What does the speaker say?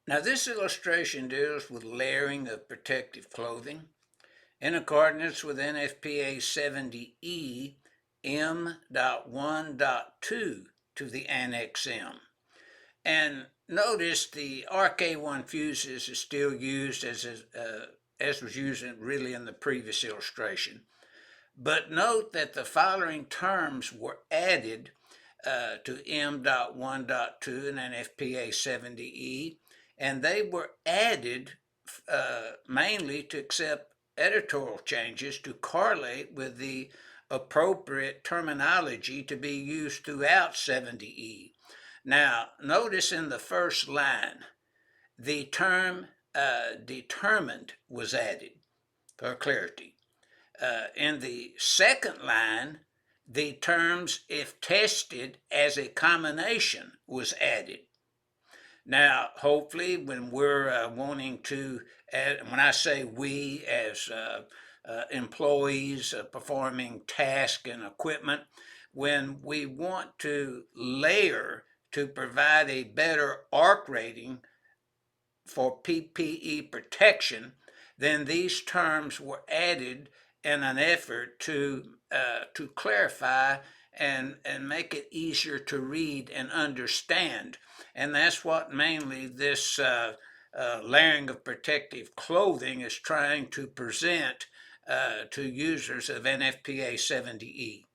Now this illustration deals with layering of protective clothing in accordance with NFPA 70E M.1.2 to the Annex M. And notice the RK1 fuses is still used as was used really in the previous illustration. But note that the following terms were added to M.1.2 and NFPA 70E, and they were added mainly to accept editorial changes to correlate with the appropriate terminology to be used throughout 70E. Now, notice in the first line, the term determined was added for clarity. In the second line, the terms if tested as a combination was added. Now, hopefully, when we're wanting to, when I say we as employees performing tasks and equipment, when we want to layer to provide a better arc rating for PPE protection, then these terms were added in an effort to clarify and make it easier to read and understand. And that's what mainly this layering of protective clothing is trying to present to users of NFPA 70E.